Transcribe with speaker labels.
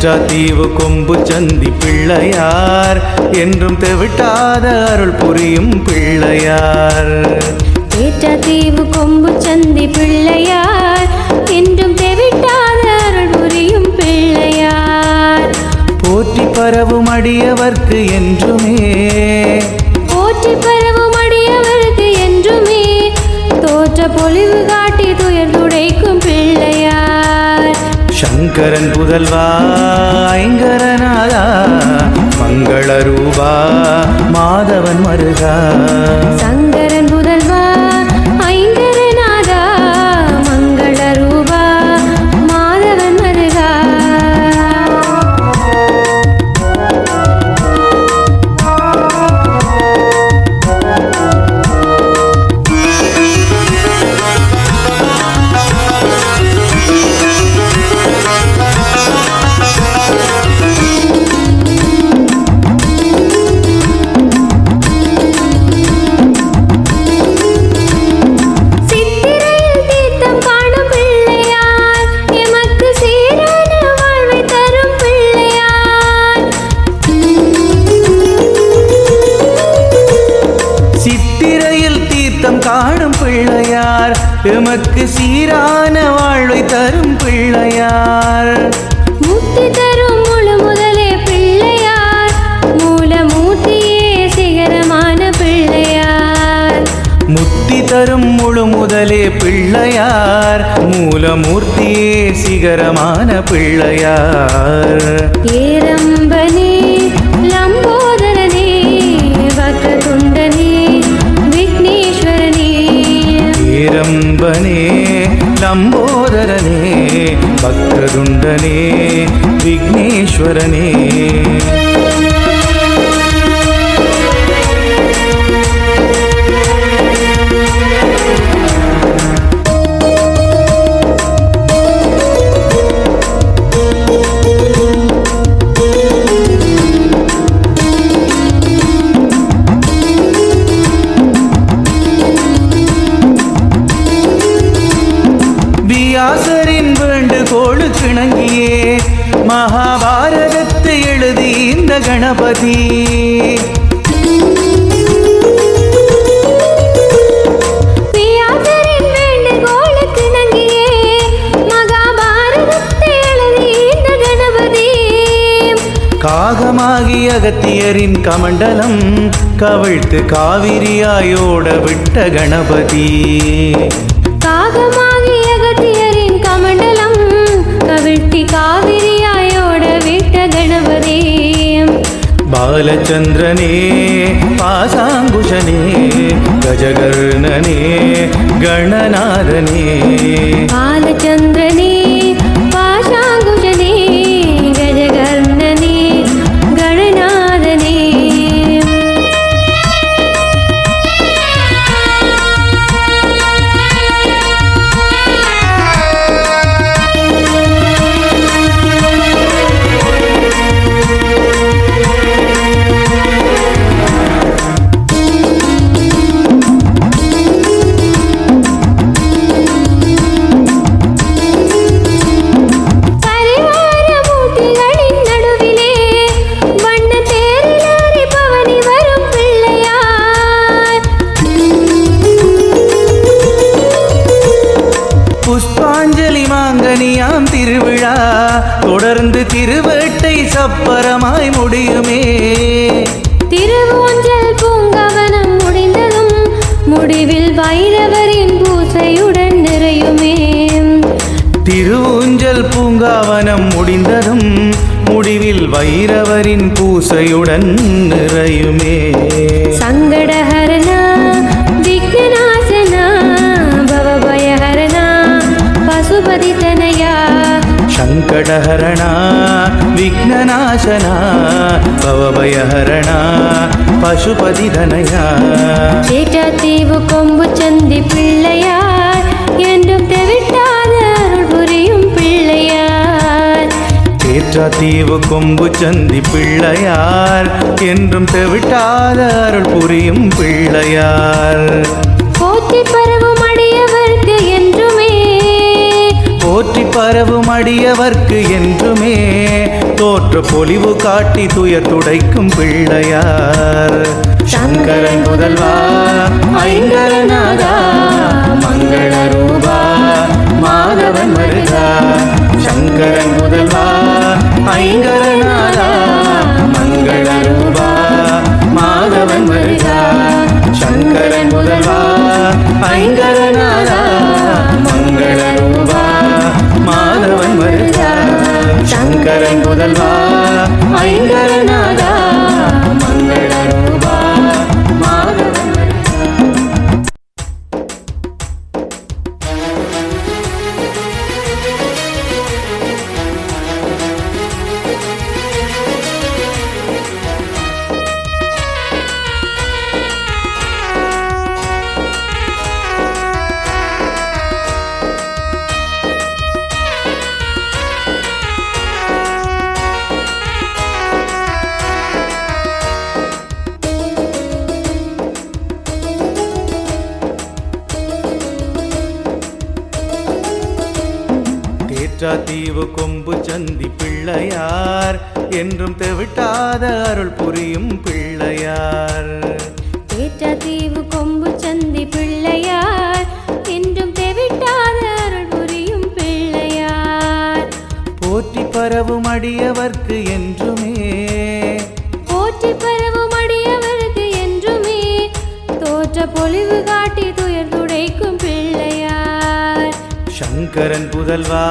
Speaker 1: தேற்றாத்தீவு கொம்பு சந்தி பிள்ளையார் என்றும் தெவிட்டாத அருள் புரியும் பிள்ளையார்.
Speaker 2: தேற்றாத்தீவு கொம்பு சந்தி பிள்ளையார் என்றும் தெவிட்டாத அருள் புரியும் பிள்ளையார்.
Speaker 1: போற்றி பரவும் அடியவர்க்கு என்றுமே
Speaker 2: போற்றி பரவும் அடியவர்க்கு என்றுமே தோற்ற பொலிவு காட்டி துயர் துடைக்கும் பிள்ளையார்.
Speaker 1: சங்கரன் புதல்வா ஐங்கரநாதா மங்கள ரூபா மாதவன் மருகா.
Speaker 2: சங்கரன் புதல்வா ஐங்கரநாதா மங்கள ரூபா மாதவன் மருகா.
Speaker 1: காணும் பிள்ளையார் எமக்கு சீரான வாழ்வை தரும் பிள்ளையார்.
Speaker 2: முத்தி தரும் முழு முதலே பிள்ளையார் மூலமூர்த்தியே சிகரமான பிள்ளையார்.
Speaker 1: முத்தி தரும் முழு முதலே பிள்ளையார் மூலமூர்த்தியே சிகரமான பிள்ளையார்.
Speaker 2: ஏரம்பனே லம்போதரனே வக்ரதுண்டனே
Speaker 1: ஏரம்பனே லம்போதரனே வக்ரதுண்டனே விக்னேஸ்வரனே. வியாசரின் வேண்டுகோளுக்கு இணங்கியே மகாபாரதத்தை எழுதி இந்த கணபதி.
Speaker 2: வியாசரின் வேண்டுகோளுக்கு இணங்கியே மகாபாரதத்தை எழுதி இந்த கணபதி.
Speaker 1: காகமாகி அகத்தியரின் கமண்டலம் கவிழ்த்து காவிரியாயோட விட்ட கணபதி.
Speaker 2: காகமாகி அகத்தியரின் கமண்டலம் கவிழ்த்தி காவிரியாயோட விட்ட கணபதி.
Speaker 1: பாலச்சந்திரனே பாசாங்குஷனே கஜகர்ணனே கணநாதனே.
Speaker 2: பாலச்சந்திரனே பாசாங்குஷனே கஜகர்ணனே கணநாதனே.
Speaker 1: புஷ்பாஞ்சலி மாங்கனியாம் திருவிழா தொடர்ந்து திருவேட்டை சப்பரமாய் முடியுமே.
Speaker 2: திருவூஞ்சல் பூங்கவனம் முடிந்ததும் முடிவில் வைரவரின் பூசையுடன் நிறையுமே.
Speaker 1: திருவூஞ்சல் பூங்காவனம் முடிந்ததும் முடிவில் வைரவரின் பூசையுடன் நிறையுமே.
Speaker 2: சங்கடஹரணா விக்னநாசனா பவபயஹரணா பசுபதி தனயா.
Speaker 1: சங்கடஹரணா விக்னநாசனா பவபயஹரணா பசுபதி தனயா.
Speaker 2: தேற்றாத்தீவு கொம்பு சந்தி பிள்ளையார் என்றும் தெவிட்டாத அருள் புரியும் பிள்ளையார்.
Speaker 1: தேற்றாத்தீவு கொம்பு சந்தி பிள்ளையார் என்றும் தெவிட்டாத அருள் புரியும் பிள்ளையார்.
Speaker 2: போற்றி பரவும் அடியவர்க்கு என்றுமே
Speaker 1: போற்றி பரவும் அடியவர்க்கு என்றுமே தோற்ற பொலிவு காட்டி துயர் துடைக்கும் பிள்ளையார். சங்கரன் முதல்வா ஐங்கரநாதா மங்கள ரூபா மாதவன் வருகா. சங்கரன் முதல்வா ஐங்கரநாதா மங்கள ரூபா மாதவன் வருகா. சங்கரன் முதல்வா ஐங்கரநாதா மங்கள ரூபா மாதவன் வருகா. சங்கரன் முதல்வா ஐங்கரநாதா மங்கள ரூபா மாதவன் வருகா. தீவு கொம்பு சந்தி பிள்ளையார் என்றும் தெவிட்டாத அருள் புரியும் பிள்ளையார்.
Speaker 2: தீவு கொம்பு சந்தி பிள்ளையார் என்றும் தெவிட்டாத அருள் புரியும் பிள்ளையார்.
Speaker 1: போற்றி பரவும் அடியவர்க்கு என்றுமே
Speaker 2: போற்றி பரவும் அடியவர்க்கு என்றுமே தோற்ற பொலிவு காட்டி துயர் துடைக்கும் பிள்ளையார்.
Speaker 1: சங்கரன் புதல்வா